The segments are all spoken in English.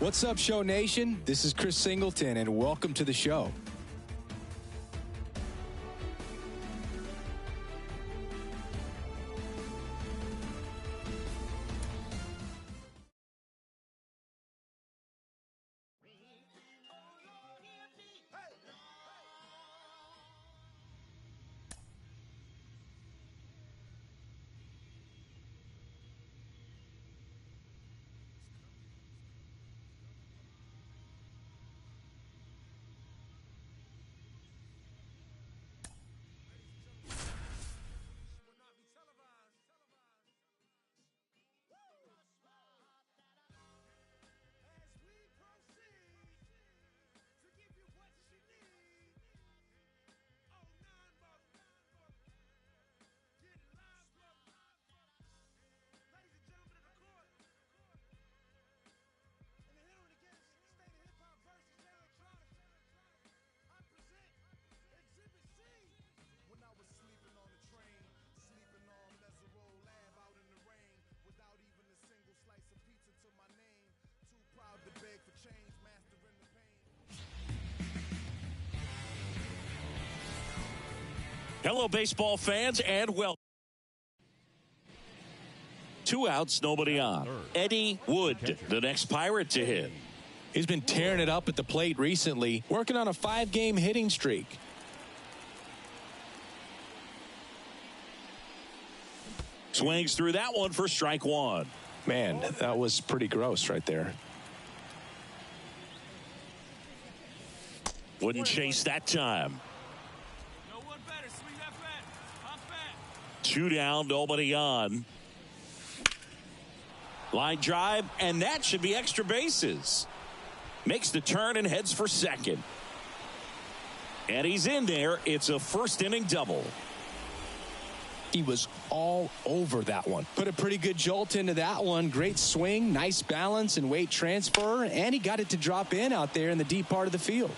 What's up, Show Nation? This is Chris Singleton, and welcome to the show. Hello, baseball fans, and welcome. 2 outs, nobody on. Eddie Wood, the next Pirate to hit. He's been tearing it up at the plate recently, working on a 5-game hitting streak. Swings through that one for strike one. Man, that was pretty gross right there. Wouldn't chase that time. 2 down, nobody on. Line drive, and that should be extra bases. Makes the turn and heads for second. And he's in there. It's a first-inning double. He was all over that one. Put a pretty good jolt into that one. Great swing, nice balance and weight transfer, and he got it to drop in out there in the deep part of the field.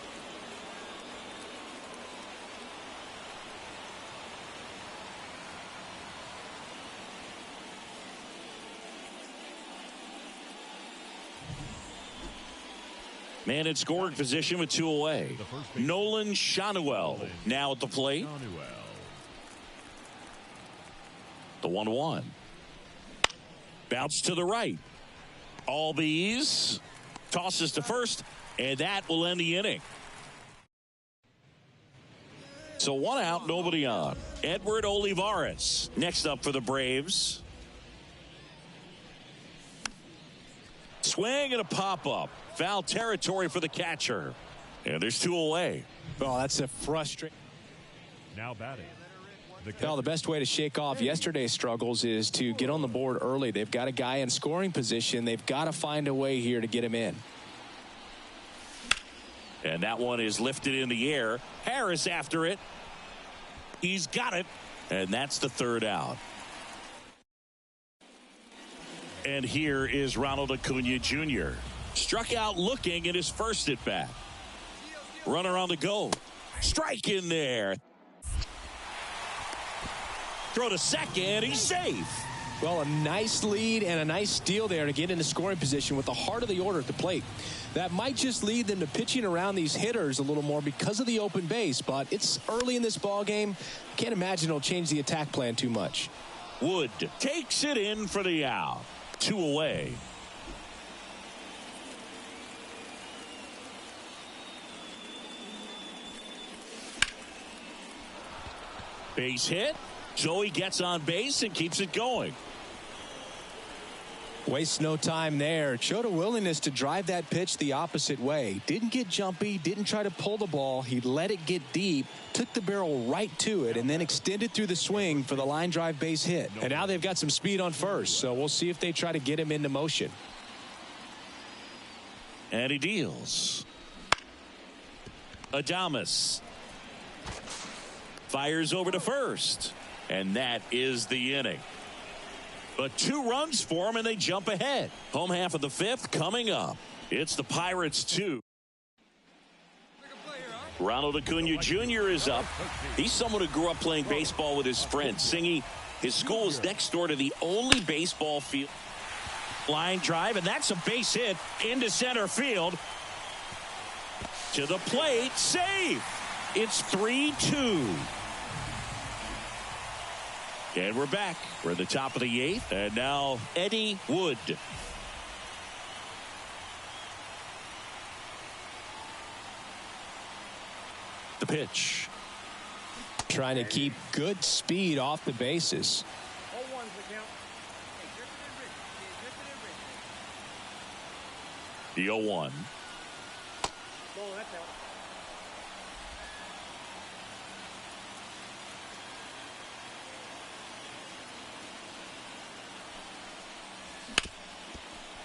Man in scoring position with 2 away. Nolan Shanuel now at the plate. The 1-1. Bounce to the right. Albies tosses to first, and that will end the inning. So 1 out, nobody on. Edward Olivares next up for the Braves. Swing and a pop-up. Foul territory for the catcher. And there's 2 away. Oh, that's a frustrating. Now batting. Well, the best way to shake off yesterday's struggles is to get on the board early. They've got a guy in scoring position. They've got to find a way here to get him in. And that one is lifted in the air. Harris after it. He's got it. And that's the 3rd out. And here is Ronald Acuna Jr. Struck out looking at his first at bat. Runner on the go. Strike in there. Throw to second. He's safe. Well, a nice lead and a nice steal there to get into scoring position with the heart of the order at the plate. That might just lead them to pitching around these hitters a little more because of the open base, but it's early in this ball game. Can't imagine it'll change the attack plan too much. Wood takes it in for the out. 2 away. Base hit. Joey gets on base and keeps it going. Wastes no time there. Showed a willingness to drive that pitch the opposite way. Didn't get jumpy, didn't try to pull the ball. He let it get deep, took the barrel right to it, and then extended through the swing for the line drive base hit. And now they've got some speed on first, so we'll see if they try to get him into motion. And he deals. Adames fires over to first. And that is the inning. But 2 runs for him, and they jump ahead. Home half of the 5th coming up. It's the Pirates 2. Ronald Acuna Jr. is up. He's someone who grew up playing baseball with his friends. His school is next door to the only baseball field Line drive, and that's a base hit into center field. To the plate, safe. It's 3-2. And we're back. We're at the top of the 8th, and now Eddie Wood. The pitch. Trying to keep good speed off the bases. The 0-1.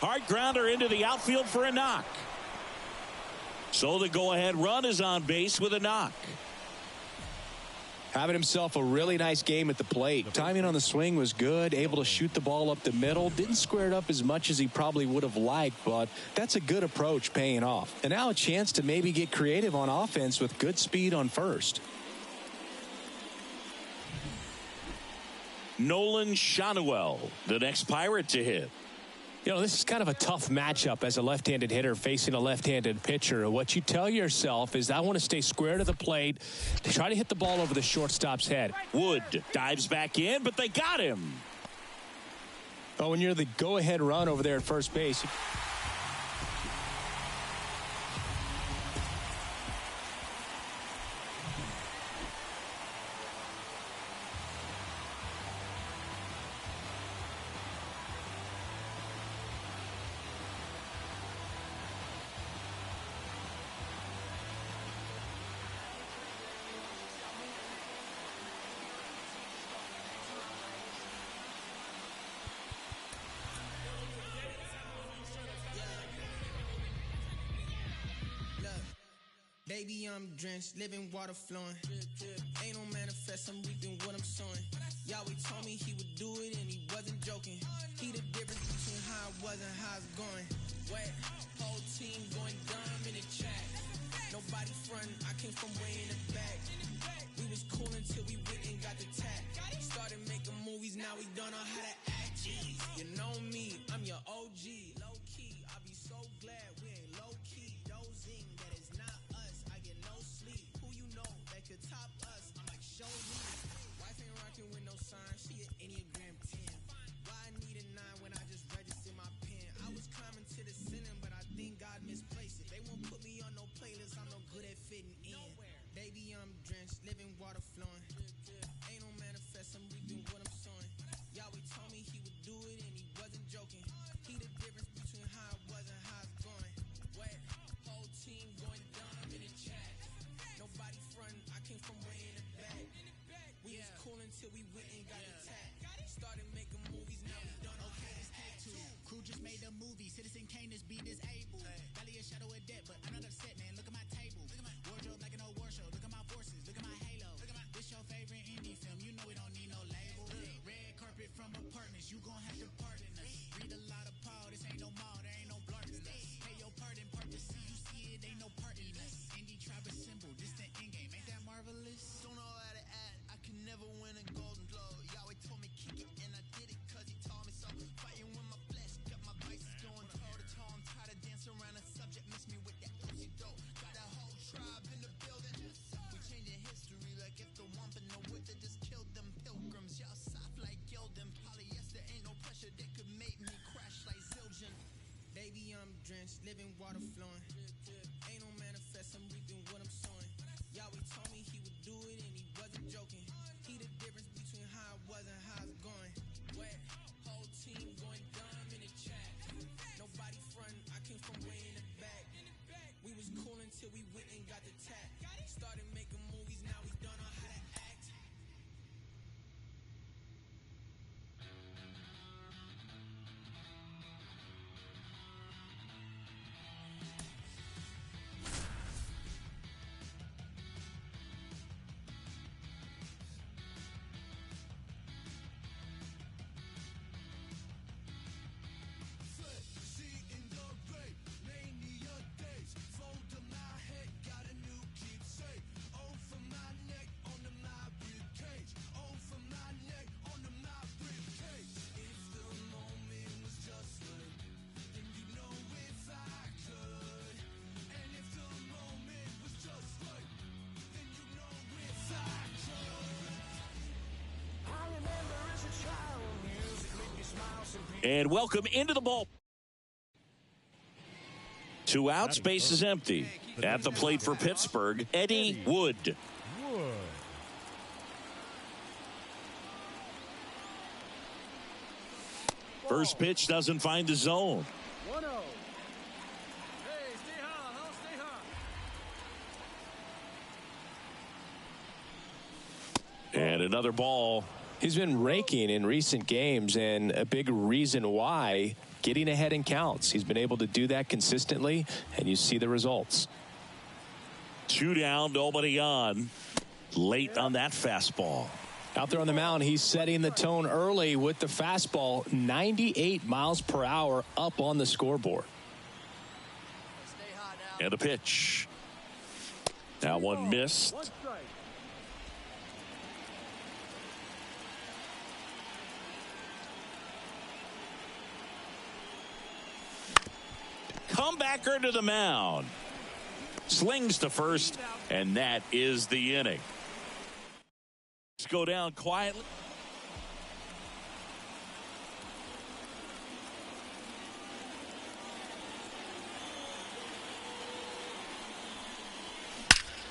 Hard grounder into the outfield for a knock. So the go-ahead run is on base with a knock. Having himself a really nice game at the plate. Timing on the swing was good, able to shoot the ball up the middle. Didn't square it up as much as he probably would have liked, but that's a good approach paying off. And now a chance to maybe get creative on offense with good speed on first. Nolan Shanuel, the next Pirate to hit. You know, this is kind of a tough matchup as a left-handed hitter facing a left-handed pitcher. What you tell yourself is I want to stay square to the plate to try to hit the ball over the shortstop's head. Wood dives back in, but they got him. Oh, when you're the go-ahead run over there at first base. Baby, I'm drenched, living water flowing. Ain't no manifest, I'm reaping what I'm sowing. Yahweh told me he would do it and he wasn't joking. He the difference between how I was and how it's going. Wet, whole team going dumb in the chat. Nobody frontin', I came from way in the back. We was cool until we went and got the tap. Started making movies, now we don't know how to act. Jeez, you know me, I'm your OG. Low key, I'll be so glad we ain't low key. Dozing, that is not us. I get no sleep. Who you know that could top us? I'm like, show me. Wife ain't rocking with no sign. She an Enneagram 10. Why I need a 9 when I just registered my pen? I was climbing to the ceiling, but I think God misplaced it. They won't put me on no playlist. I'm no good at fitting in. Baby, I'm drenched, living water flowing. Ain't no manifest, I'm reaping what I'm sowing. Yahweh told me he would do it and he wasn't joking. He the difference between how I was and how it's going. Wet, whole team going dumb in the chat. Nobody frontin', I came from way in the back. We was cool until we went and got the tap. Started making movies, now we done okay. It's Take 2. Crew just made a movie. Citizen Kane is be disabled. Valley a shadow of death, but I'm not upset, man. Look at my table. Wardrobe like an old war show. Look at my forces. Look at my halo. This your favorite indie film. You know we don't need no label. Red carpet from apartments. You gon' have to pardon us. Read a lot of Paul. This ain't no mall. There ain't no blarting us. Pay your part in part to see. You see it, ain't no part in us. Indie tribe is symbol. Distant end game. Ain't that marvelous? Don't know how to act, I can never win a golden globe. Yahweh told me kick it and I did it cause he taught me so. Fighting with my flesh, got my vices going toe to toe. I'm tired of dancing around a subject, miss me with that Uzi dope. Got a whole tribe in the building. We changing history like if the Wampa know what they just killed them pilgrims. Y'all soft like Gildan. Polyester ain't no pressure that could make me crash like Zildjian. Baby, I'm drenched, living water flowing. Ain't no manifest, I'm reaping what I'm sowing. Yahweh told me he would do it and he wasn't joking. He the difference between how I was and how it's going. Wet, whole team going dumb in the chat. Nobody frontin', I came from way in the back. We was cool until we went and got the tap. Started making movies, now we don't know how to act. And welcome into the ball. 2 outs, base is empty. At the plate for Pittsburgh, Eddie Wood. First pitch doesn't find the zone. And another ball. He's been raking in recent games, and a big reason why, getting ahead in counts. He's been able to do that consistently, and you see the results. 2 down, nobody on. Late on that fastball. Out there on the mound, he's setting the tone early with the fastball, 98 miles per hour up on the scoreboard. And a pitch. That one missed. Comebacker to the mound. Slings to first, and that is the inning. Let's go down quietly.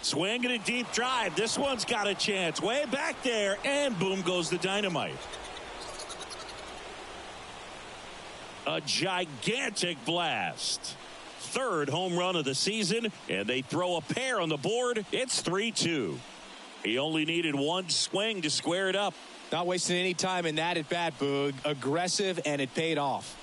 Swinging a deep drive. This one's got a chance. Way back there, and boom goes the dynamite. A gigantic blast. 3rd home run of the season, and they throw a pair on the board. It's 3-2. He only needed 1 swing to square it up. Not wasting any time in that at bat, Boog. Aggressive, and it paid off.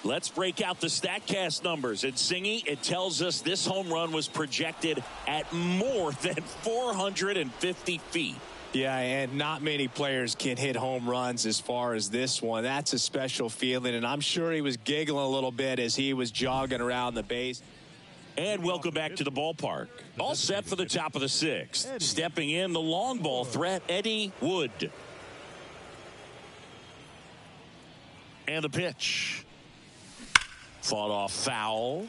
Let's break out the StatCast numbers. And Singy, it tells us this home run was projected at more than 450 feet. Yeah, and not many players can hit home runs as far as this one. That's a special feeling, and I'm sure he was giggling a little bit as he was jogging around the base. And welcome back to the ballpark. All set for the top of the 6th. Stepping in, the long ball threat, Eddie Wood. And the pitch. Fought off foul.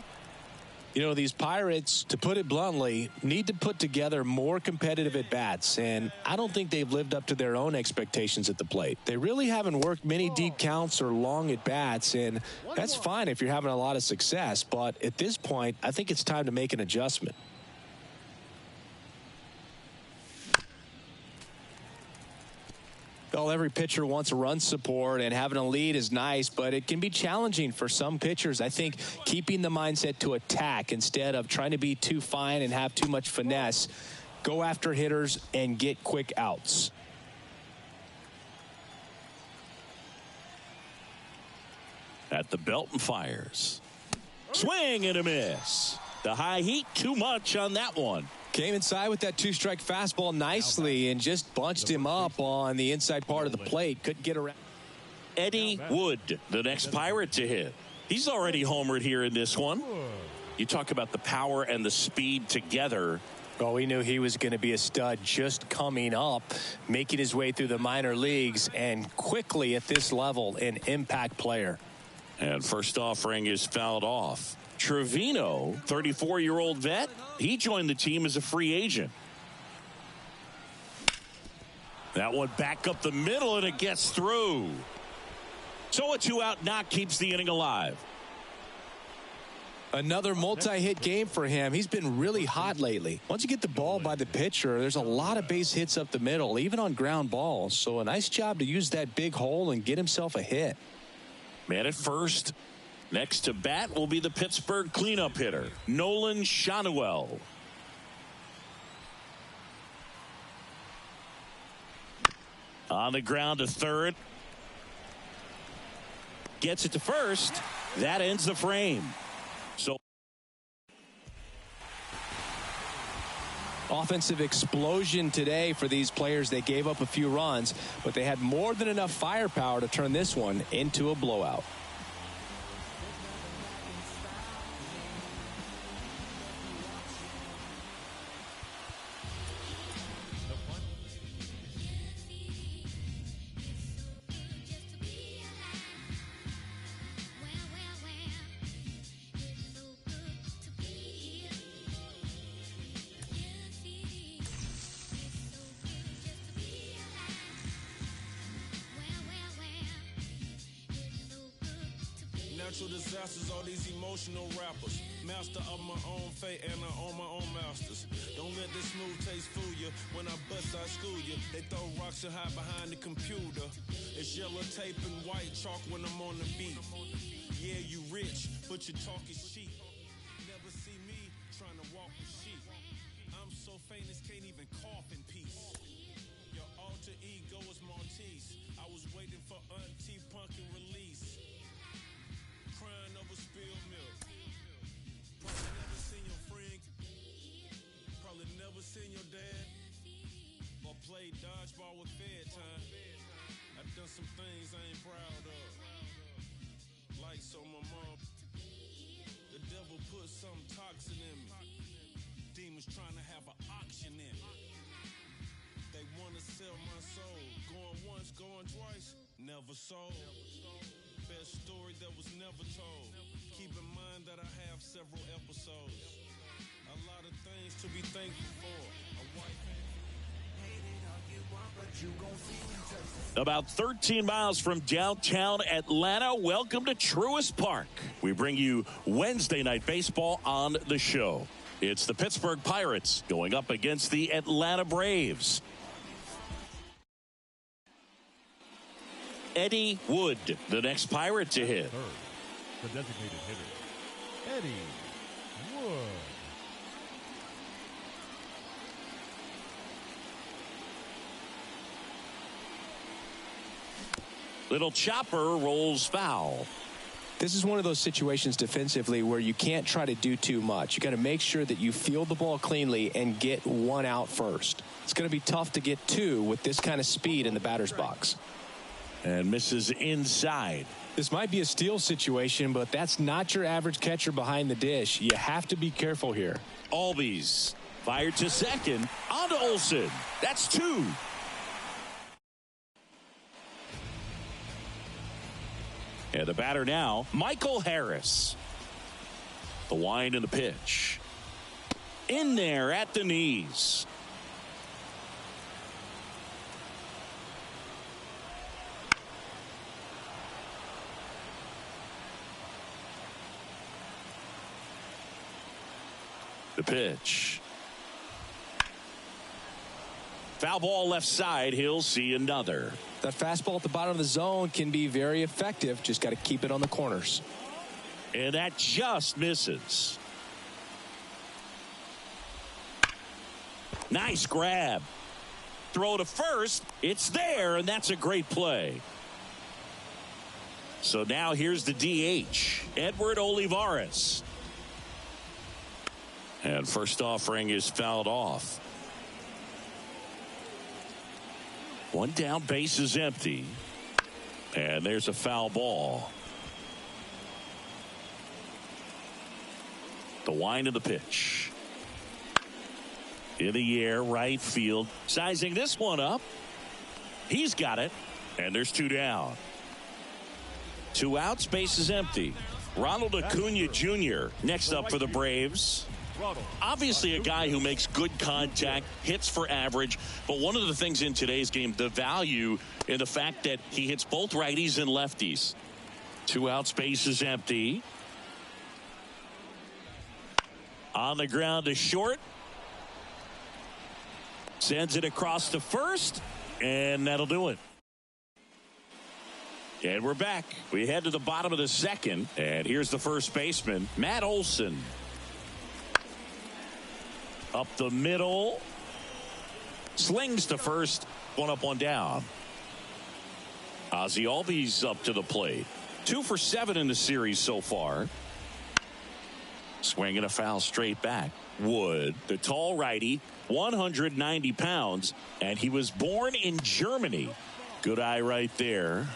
You know, these Pirates, to put it bluntly, need to put together more competitive at-bats, and I don't think they've lived up to their own expectations at the plate. They really haven't worked many deep counts or long at-bats, and that's fine if you're having a lot of success, but at this point, I think it's time to make an adjustment. Well, every pitcher wants a run support, and having a lead is nice, but it can be challenging for some pitchers. I think keeping the mindset to attack instead of trying to be too fine and have too much finesse, go after hitters and get quick outs. At the belt and fires. Swing and a miss. The high heat, too much on that one. Came inside with that 2-strike fastball nicely and just bunched him up on the inside part of the plate. Couldn't get around. Eddie Wood, the next Pirate to hit. He's already homered here in this one. You talk about the power and the speed together. Well, we knew he was going to be a stud just coming up, making his way through the minor leagues, and quickly at this level, an impact player. And first offering is fouled off. Trevino, 34-year-old vet, he joined the team as a free agent. That one back up the middle, and it gets through. So a 2-out knock keeps the inning alive. Another multi-hit game for him. He's been really hot lately. Once you get the ball by the pitcher, there's a lot of base hits up the middle, even on ground balls. So a nice job to use that big hole and get himself a hit. Man at first. Next to bat will be the Pittsburgh cleanup hitter, Nolan Shanuel. On the ground to third. Gets it to first. That ends the frame. So offensive explosion today for these players. They gave up a few runs, but they had more than enough firepower to turn this one into a blowout. natural disasters, all these emotional rappers. Master of my own fate and I own my own masters. Don't let this smooth taste fool you. When I bust, I school you. They throw rocks and hide behind the computer. It's yellow tape and white chalk when I'm on the beat. Yeah, you rich, but your talk is cheap. Never see me trying to walk with sheep. I'm so famous, can't even cough in peace. Your alter ego is Maltese. I was waiting for Auntie Punkin release. Crying over spilled milk. Probably never seen your friend. Probably never seen your dad. Or played dodgeball with Fed time. I've done some things I ain't proud of. Like so my mom. The devil put some toxin in me. Demons trying to have an auction in me. They want to sell my soul. Going once, going twice, never sold. Best story that was never told. Keep in mind that I have several episodes. A lot of things to be thankful for. A wife. About 13 miles from downtown Atlanta, welcome to Truist Park. We bring you Wednesday night baseball on the show. It's the Pittsburgh Pirates going up against the Atlanta Braves. Eddie Wood, the next Pirate to hit. Third, the designated hitter, Eddie Wood. Little chopper rolls foul. This is one of those situations defensively where you can't try to do too much. You got to make sure that you field the ball cleanly and get one out first. It's going to be tough to get two with this kind of speed in the batter's box. And misses inside. This might be a steal situation, but that's not your average catcher behind the dish. You have to be careful here. Albies fired to second. On to Olsen. That's two. And the batter now, Michael Harris. The wind and the pitch. In there at the knees. The pitch. Foul ball left side. He'll see another. That fastball at the bottom of the zone can be very effective. Just got to keep it on the corners. And that just misses. Nice grab. Throw to first. It's there, and that's a great play. So now here's the DH, Edward Olivares. And first offering is fouled off. One down, base is empty. And there's a foul ball. The wind of the pitch. In the air, right field. Sizing this one up. He's got it. And there's two down. Two outs, base is empty. Ronald Acuna Jr. next up for the Braves. Obviously a guy who makes good contact, hits for average, but one of the things in today's game, the value in the fact that he hits both righties and lefties. Two outs, base is empty. On the ground to short. Sends it across to first, and that'll do it. And we're back. We head to the bottom of the second, and here's the first baseman, Matt Olson. Up the middle. Slings to first. One up, one down. Ozzie Albies up to the plate. 2 for 7 in the series so far. Swinging a foul straight back. Wood, the tall righty, 190 pounds, and he was born in Germany. Good eye right there.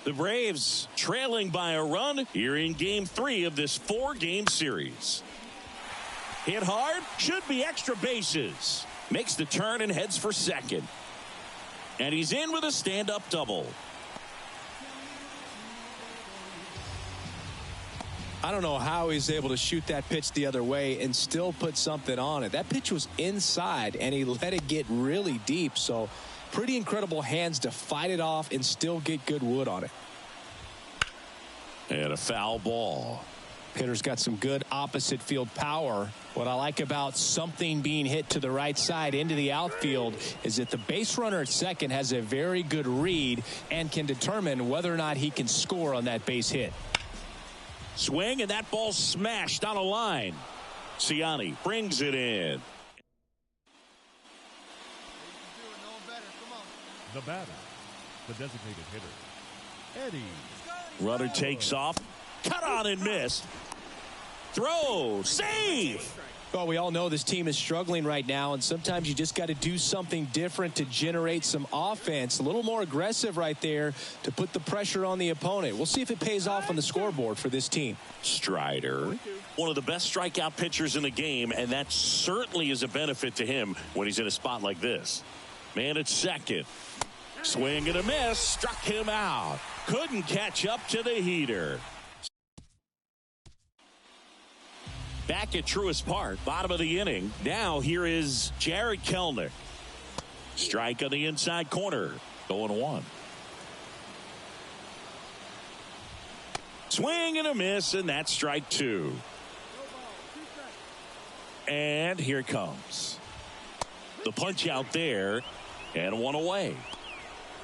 The Braves trailing by a run here in Game 3 of this 4-game series. Hit hard, should be extra bases. Makes the turn and heads for second. And he's in with a stand-up double. I don't know how he's able to shoot that pitch the other way and still put something on it. That pitch was inside, and he let it get really deep. So pretty incredible hands to fight it off and still get good wood on it. And a foul ball. Hitter's got some good opposite field power. What I like about something being hit to the right side into the outfield is that the base runner at second has a very good read and can determine whether or not he can score on that base hit. Swing, and that ball smashed on a line. Ciani brings it in. The batter, the designated hitter, Eddie. Runner takes off. Cut on and missed. Throw. Save. Well, we all know this team is struggling right now, and sometimes you just got to do something different to generate some offense. A little more aggressive right there to put the pressure on the opponent. We'll see if it pays off on the scoreboard for this team. Strider, one of the best strikeout pitchers in the game, and that certainly is a benefit to him when he's in a spot like this. Man at second. Swing and a miss. Struck him out. Couldn't catch up to the heater. Back at Truist Park, bottom of the inning. Now here is Jared Kelenic. Strike on the inside corner. 0-1. Swing and a miss, and that's strike two. And here it comes. The punch out there, and one away.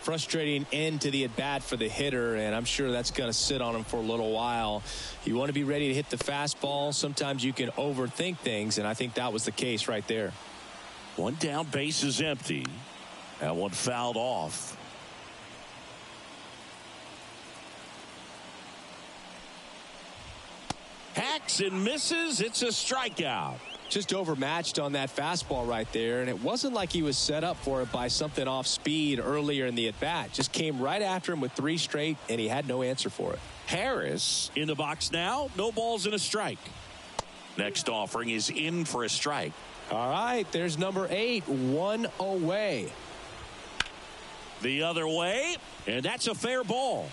Frustrating end to the at-bat for the hitter, and I'm sure that's going to sit on him for a little while. You want to be ready to hit the fastball. Sometimes you can overthink things, and I think that was the case right there. One down, base is empty. That one fouled off. Hacks and misses. It's a strikeout. Just overmatched on that fastball right there, and it wasn't like he was set up for it by something off speed earlier in the at-bat. Just came right after him with 3 straight, and he had no answer for it. Harris in the box now. No balls and a strike. Next offering is in for a strike. All right, there's number 8, 1 away. The other way, and that's a fair ball.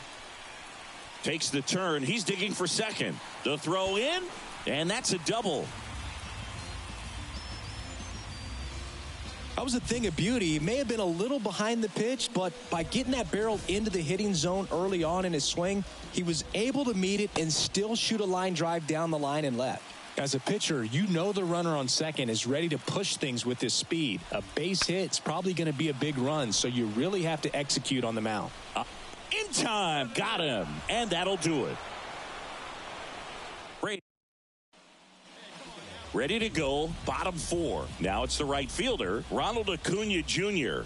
Takes the turn. He's digging for second. The throw in, and that's a double. That was a thing of beauty. He may have been a little behind the pitch, but by getting that barrel into the hitting zone early on in his swing, he was able to meet it and still shoot a line drive down the line and left. As a pitcher, you know the runner on second is ready to push things with his speed. A base hit's probably going to be a big run, so you really have to execute on the mound. In time, got him, and that'll do it. Ready to go, bottom 4. Now it's the right fielder, Ronald Acuna Jr.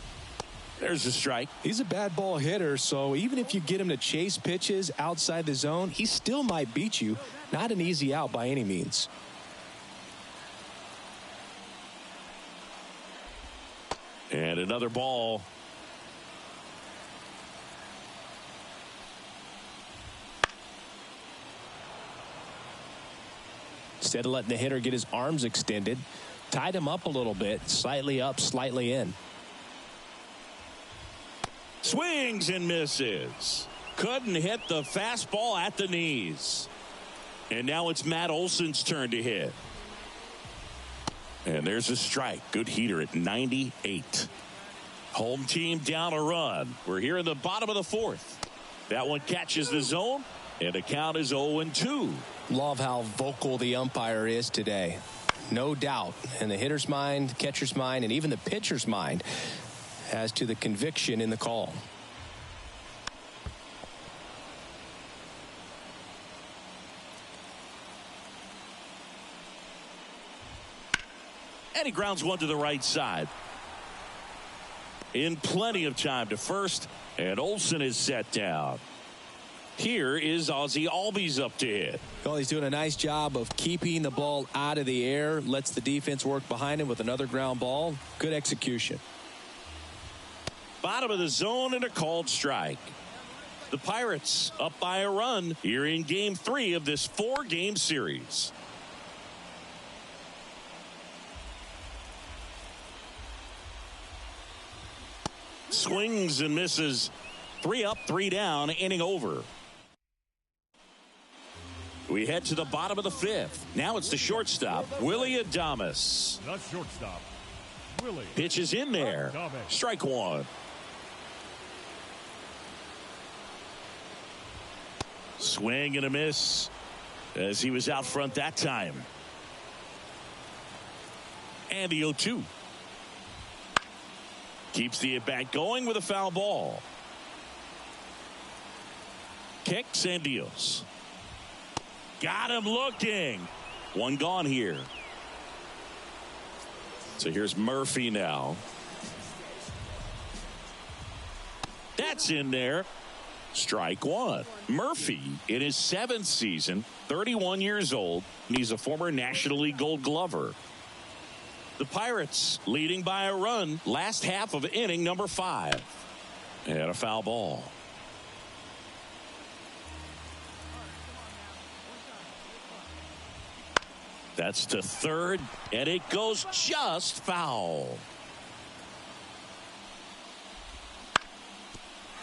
There's a strike. He's a bad ball hitter, so even if you get him to chase pitches outside the zone, he still might beat you. Not an easy out by any means. And another ball. Instead of letting the hitter get his arms extended, tied him up a little bit, slightly up, slightly in. Swings and misses. Couldn't hit the fastball at the knees. And now it's Matt Olson's turn to hit. And there's a strike. Good heater at 98. Home team down a run. We're here in the bottom of the 4th. That one catches the zone, and the count is 0-2. Love how vocal the umpire is today. No doubt in the hitter's mind, catcher's mind, and even the pitcher's mind as to the conviction in the call. And he grounds one to the right side. In plenty of time to first, and Olson is set down. Here is Ozzie Albies up to hit. Well, he's doing a nice job of keeping the ball out of the air. Lets the defense work behind him with another ground ball. Good execution. Bottom of the zone and a called strike. The Pirates up by a run here in Game 3 of this 4-game series. Swings and misses. 3 up, 3 down, inning over. We head to the bottom of the fifth. Now it's the shortstop, Willie Adames. The shortstop, Willie. Pitch is in there. Strike one. Swing and a miss as he was out front that time. And the 0-2. Keeps the at-bat going with a foul ball. Kicks and deals. Got him looking. One gone here. So here's Murphy now. That's in there. Strike one. Murphy in his 7th season, 31 years old, and he's a former National League Gold Glover. The Pirates leading by a run last half of inning number 5. And a foul ball. That's to third, and it goes just foul.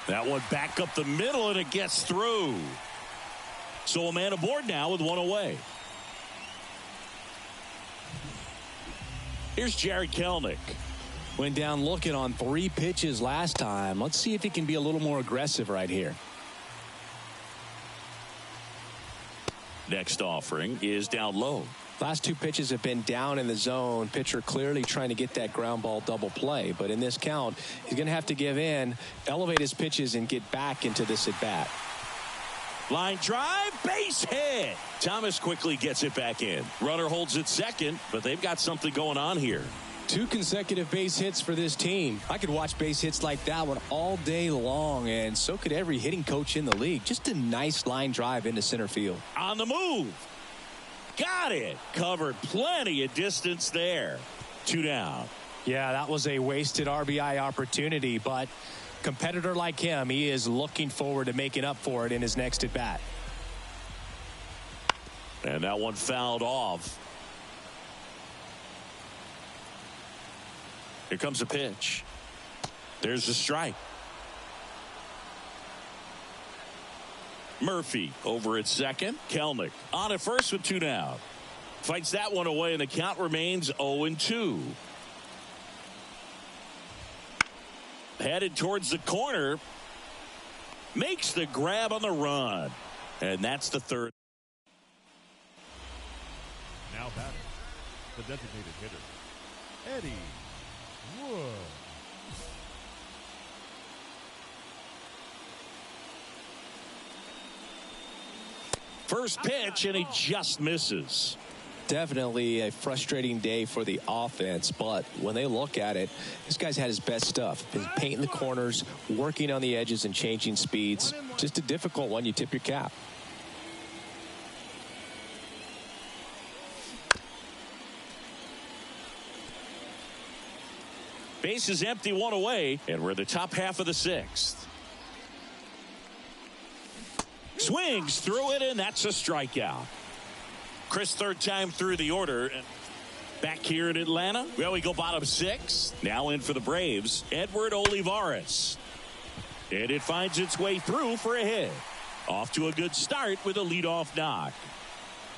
That one back up the middle, and it gets through. So a man aboard now with one away. Here's Jared Kelenic. Went down looking on 3 pitches last time. Let's see if he can be a little more aggressive right here. Next offering is down low. Last 2 pitches have been down in the zone. Pitcher clearly trying to get that ground ball double play. But in this count, he's going to have to give in, elevate his pitches, and get back into this at bat. Line drive, base hit. Thomas quickly gets it back in. Runner holds it second, but they've got something going on here. 2 consecutive base hits for this team. I could watch base hits like that one all day long, and so could every hitting coach in the league. Just a nice line drive into center field. On the move. Got it. Covered plenty of distance there. 2 down. Yeah, that was a wasted RBI opportunity, but competitor like him, he is looking forward to making up for it in his next at bat. And that one fouled off. Here comes a pitch. There's the strike. Murphy over at second. Kelenic on at first with 2 down. Fights that one away, and the count remains 0-2. Headed towards the corner. Makes the grab on the run. And that's the third. Now batting, the designated hitter, Eddie Wood. First pitch, and he just misses. Definitely a frustrating day for the offense, but when they look at it, this guy's had his best stuff. Been painting the corners, working on the edges, and changing speeds. Just a difficult one. You tip your cap. Base is empty, 1 away, and we're in the top half of the 6th. Swings through it, and that's a strikeout. Chris, 3rd time through the order. Back here in Atlanta, well, we go bottom 6. Now in for the Braves, Edward Olivares. And it finds its way through for a hit. Off to a good start with a leadoff knock.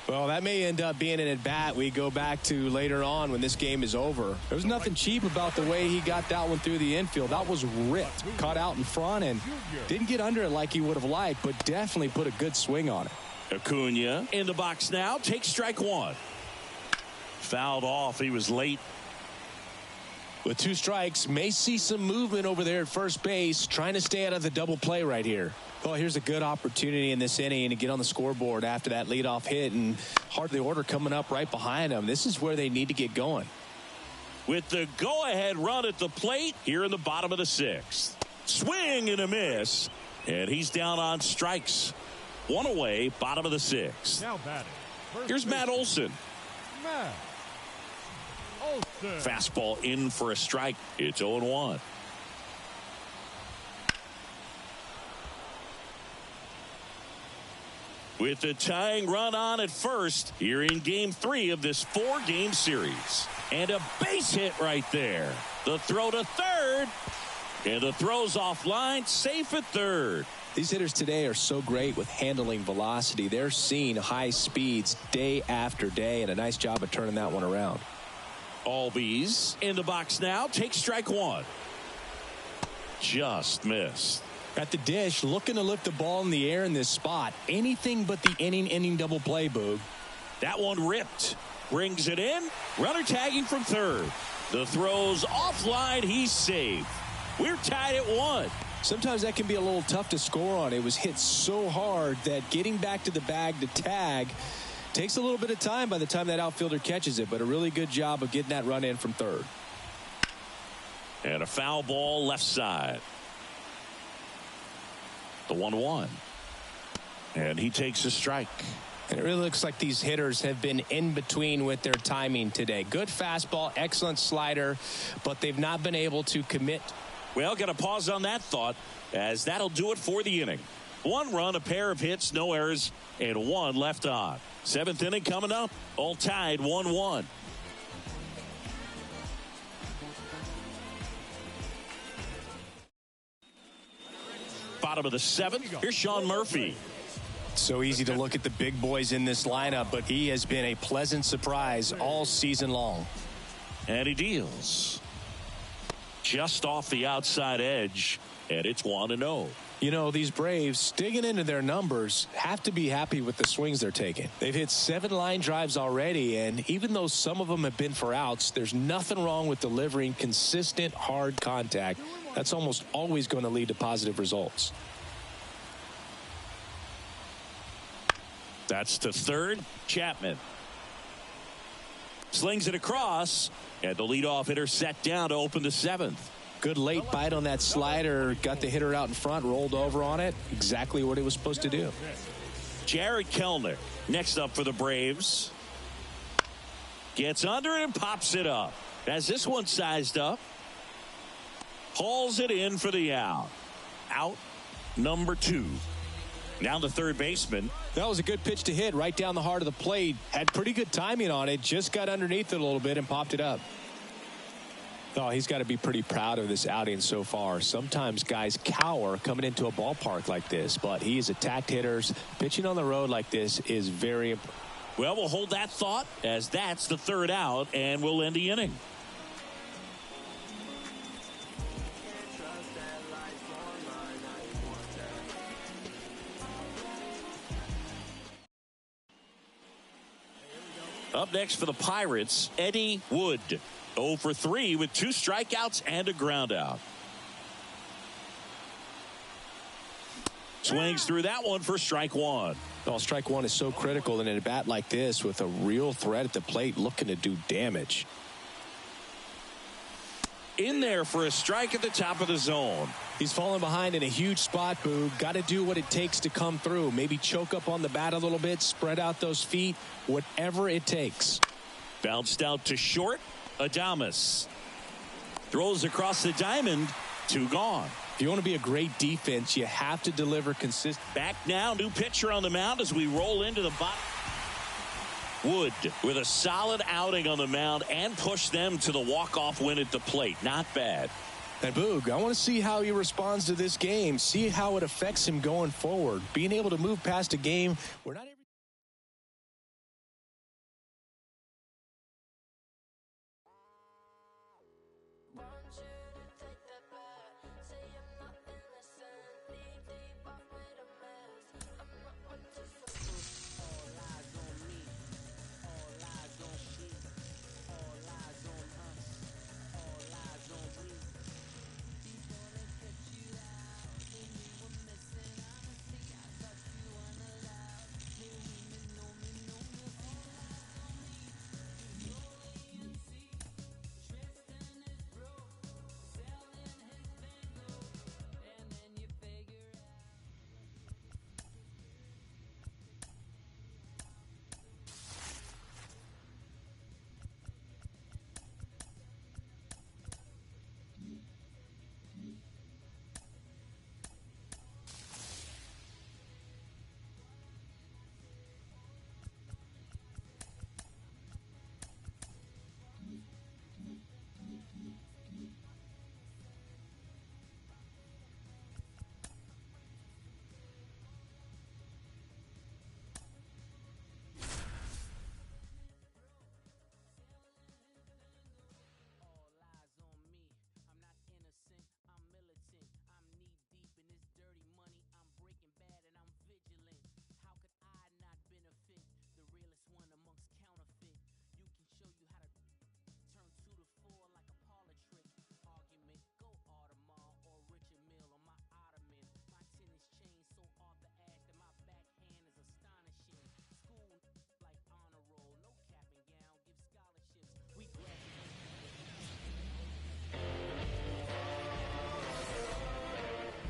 Well, that may end up being an at-bat we go back to later on when this game is over. There was nothing cheap about the way he got that one through the infield. That was ripped, caught out in front, and didn't get under it like he would have liked, but definitely put a good swing on it. Acuna in the box now, takes strike 1. Fouled off, he was late. With 2 strikes, may see some movement over there at first base, trying to stay out of the double play right here. Well, here's a good opportunity in this inning to get on the scoreboard after that leadoff hit, and heart of the order coming up right behind them. This is where they need to get going. With the go-ahead run at the plate here in the bottom of the 6th. Swing and a miss, and he's down on strikes. 1 away, bottom of the 6th. Now batting. Here's Matt Olson. Matt Olson. Fastball in for a strike. It's 0-1. With the tying run on at first here in game 3 of this 4-game series. And a base hit right there. The throw to third. And the throw's offline, safe at third. These hitters today are so great with handling velocity. They're seeing high speeds day after day, and a nice job of turning that one around. Albies in the box now. Take strike one. Just missed. At the dish, looking to lift the ball in the air in this spot. Anything but the inning double play, Boog. That one ripped. Brings it in. Runner tagging from third. The throw's offline. He's safe. We're tied at 1. Sometimes that can be a little tough to score on. It was hit so hard that getting back to the bag to tag takes a little bit of time by the time that outfielder catches it, but a really good job of getting that run in from third. And a foul ball left side. The 1-1. And he takes a strike. And it really looks like these hitters have been in between with their timing today. Good fastball, excellent slider, but they've not been able to commit. Well, got to pause on that thought, as that'll do it for the inning. 1 run, a pair of hits, no errors, and 1 left on. 7th inning coming up, all tied 1-1. Bottom of the 7th, here's Sean Murphy. So easy to look at the big boys in this lineup, but he has been a pleasant surprise all season long. And he deals. Just off the outside edge, and it's 1-0. You know, these Braves, digging into their numbers, have to be happy with the swings they're taking. They've hit 7 line drives already, and even though some of them have been for outs, there's nothing wrong with delivering consistent, hard contact. That's almost always going to lead to positive results. That's to third. Chapman slings it across, and the leadoff hitter set down to open the 7th. Good late bite on that slider. Got the hitter out in front, rolled over on it. Exactly what he was supposed to do. Jared Kellner next up for the Braves. Gets under it and pops it up. Has this one sized up. Hauls it in for the out. Out number 2. Now the third baseman. That was a good pitch to hit right down the heart of the plate. Had pretty good timing on it. Just got underneath it a little bit and popped it up. Oh, he's got to be pretty proud of this outing so far. Sometimes guys cower coming into a ballpark like this, but he has attacked hitters. Pitching on the road like this is very important. Well, we'll hold that thought, as that's the third out, and we'll end the inning. Up next for the Pirates, Eddie Wood. 0 for 3 with 2 strikeouts and a ground out. Swings through that one for strike 1. Well, strike 1 is so critical in a bat like this with a real threat at the plate looking to do damage. In there for a strike at the top of the zone. He's falling behind in a huge spot, Boog. Got to do what it takes to come through. Maybe choke up on the bat a little bit, spread out those feet, whatever it takes. Bounced out to short. Adames throws across the diamond. 2 gone. If you want to be a great defense, you have to deliver consistent. Back now, new pitcher on the mound as we roll into the bottom. Wood with a solid outing on the mound and push them to the walk-off win at the plate. Not bad. And Boog, I want to see how he responds to this game. See how it affects him going forward. Being able to move past a game where not every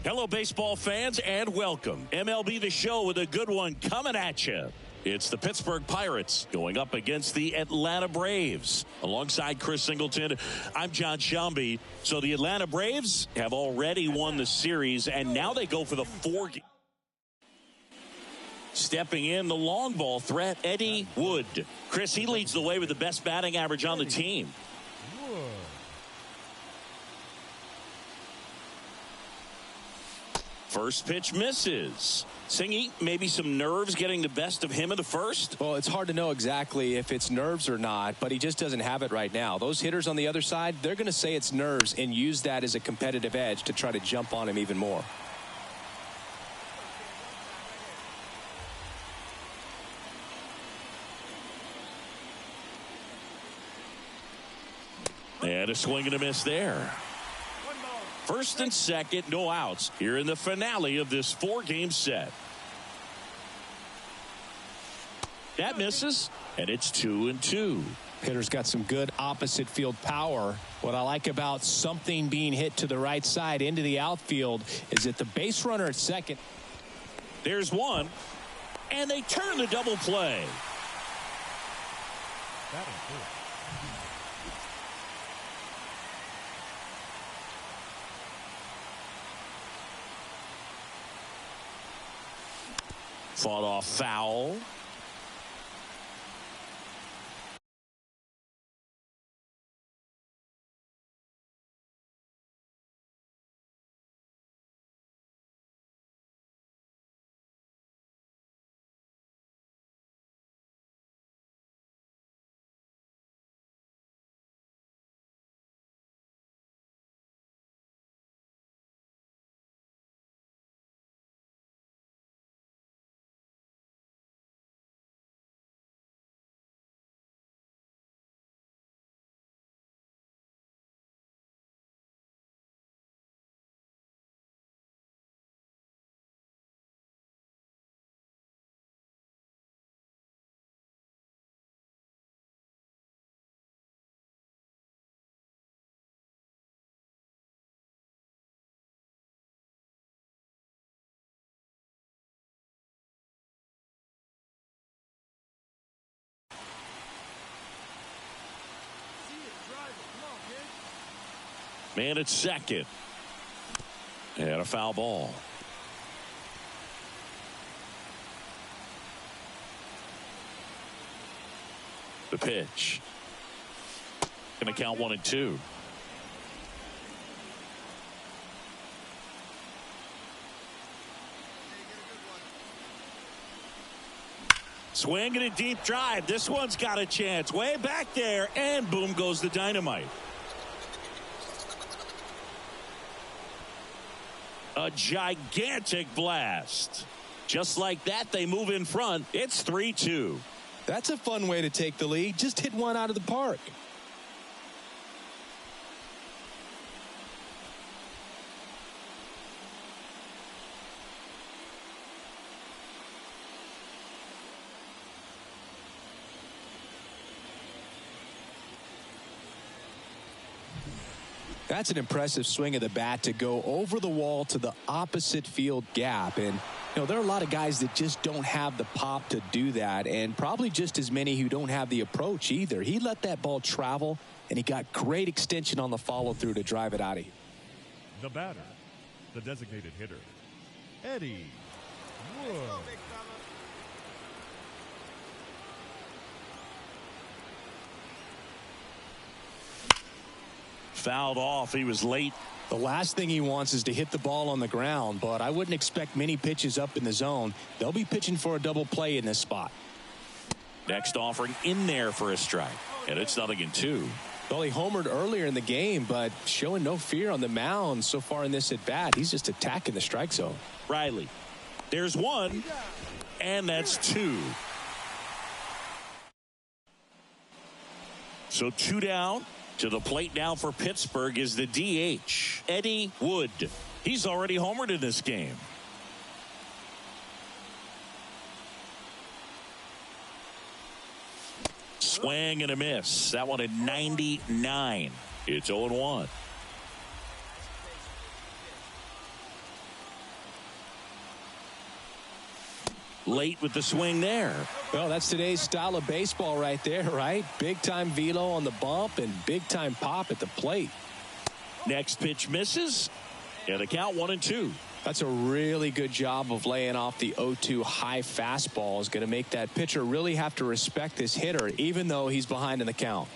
Hello, baseball fans, and welcome. MLB The Show with a good one coming at you. It's the Pittsburgh Pirates going up against the Atlanta Braves. Alongside Chris Singleton, I'm John Shambi. So the Atlanta Braves have already won the series, and now they go for the Stepping in, the long ball threat, Eddie Wood. Chris, he leads the way with the best batting average on the team. First pitch misses. Singy, maybe some nerves getting the best of him in the first? Well, it's hard to know exactly if it's nerves or not, but he just doesn't have it right now. Those hitters on the other side, they're going to say it's nerves and use that as a competitive edge to try to jump on him even more. And a swing and a miss there. First and second, no outs here in the finale of this 4-game set. That misses, and it's 2-2. Hitter's got some good opposite field power. What I like about something being hit to the right side into the outfield is that the base runner at second. There's one, and they turn the double play. That is good. Fought off foul. Man at second. And a foul ball. The pitch. Going to count 1-2. Swing and a deep drive. This one's got a chance. Way back there. And boom goes the dynamite. A gigantic blast. Just like that, they move in front. It's 3-2. That's a fun way to take the lead. Just hit one out of the park. That's an impressive swing of the bat to go over the wall to the opposite field gap. And, you know, there are a lot of guys that just don't have the pop to do that, and probably just as many who don't have the approach either. He let that ball travel, and he got great extension on the follow-through to drive it out of here. The batter, the designated hitter, Eddie Wood. Fouled off. He was late. The last thing he wants is to hit the ball on the ground, but I wouldn't expect many pitches up in the zone. They'll be pitching for a double play in this spot. Next offering in there for a strike, and it's 0-2. Well, he homered earlier in the game, but showing no fear on the mound so far in this at-bat. He's just attacking the strike zone. Riley. There's one, and that's 2. So 2 down. To the plate now for Pittsburgh is the DH, Eddie Wood. He's already homered in this game. Swing and a miss. That one at 99. It's 0-1. late with the swing there. Well, that's today's style of baseball right there, right? Big-time velo on the bump and big-time pop at the plate. Next pitch misses, and the count 1-2. That's a really good job of laying off the 0-2 high fastball. Is going to make that pitcher really have to respect this hitter, even though he's behind in the count.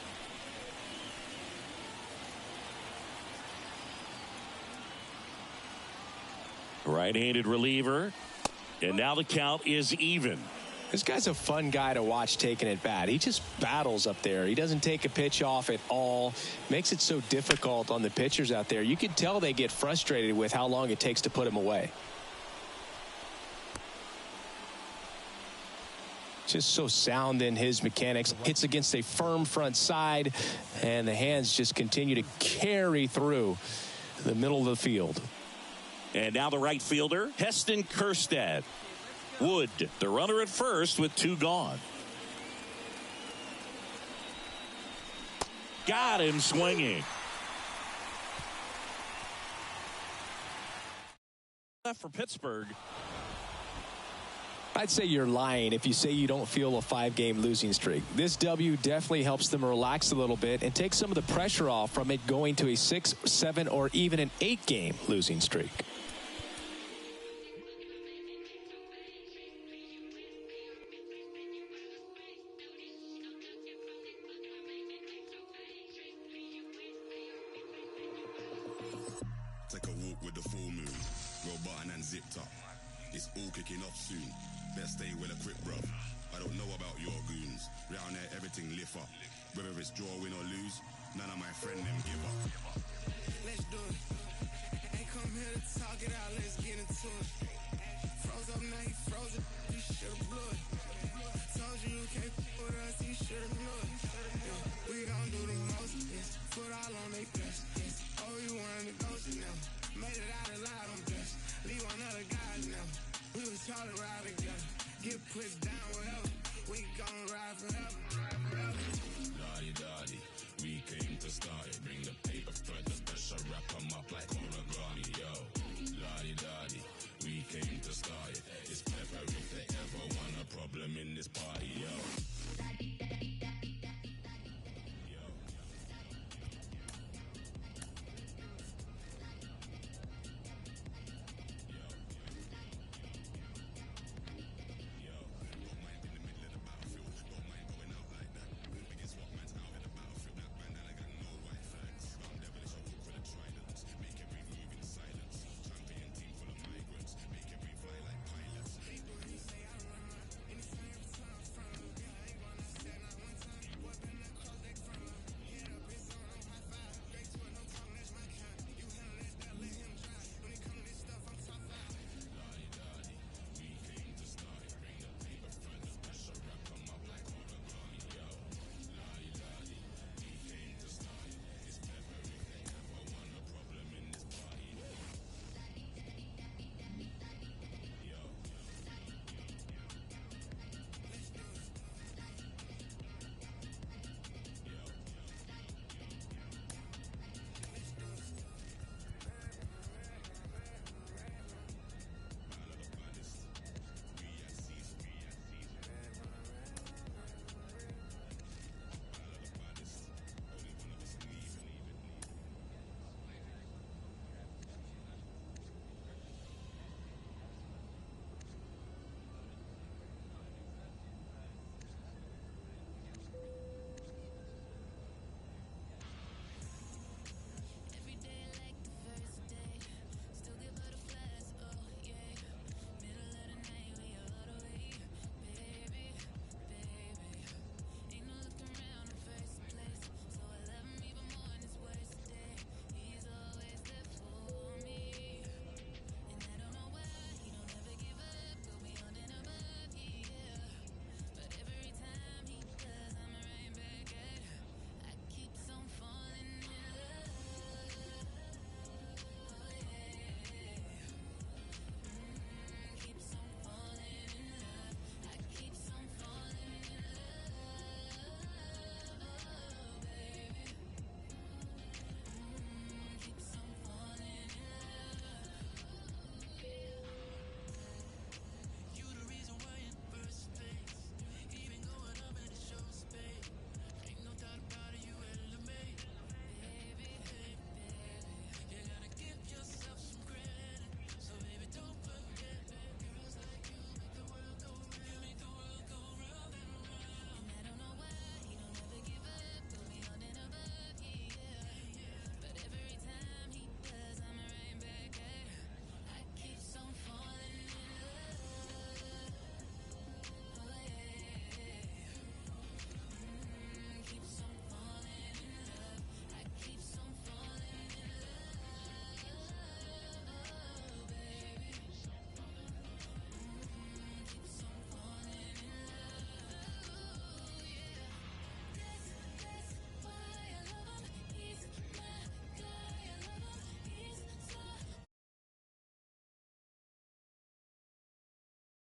Right-handed reliever, and now the count is even. This guy's a fun guy to watch taking at bat. He just battles up there. He doesn't take a pitch off at all. Makes it so difficult on the pitchers out there. You can tell they get frustrated with how long it takes to put him away. Just so sound in his mechanics. Hits against a firm front side, and the hands just continue to carry through the middle of the field. And now the right fielder, Heston Kjerstad. Wood, the runner at first with 2 gone. Got him swinging. Left for Pittsburgh. I'd say you're lying if you say you don't feel a 5-game losing streak. This W definitely helps them relax a little bit and take some of the pressure off from it going to a 6, 7, or even an 8-game losing streak. Take a walk with the full moon. Roll button and zipped up. It's all kicking off soon. Better stay well equipped, bruv. I don't know about your goons. Round there, everything lift up. Whether it's draw, win or lose, none of my friend them give up. Let's do it. Ain't come here to talk it out, let's get into it. Froze up now, he froze it.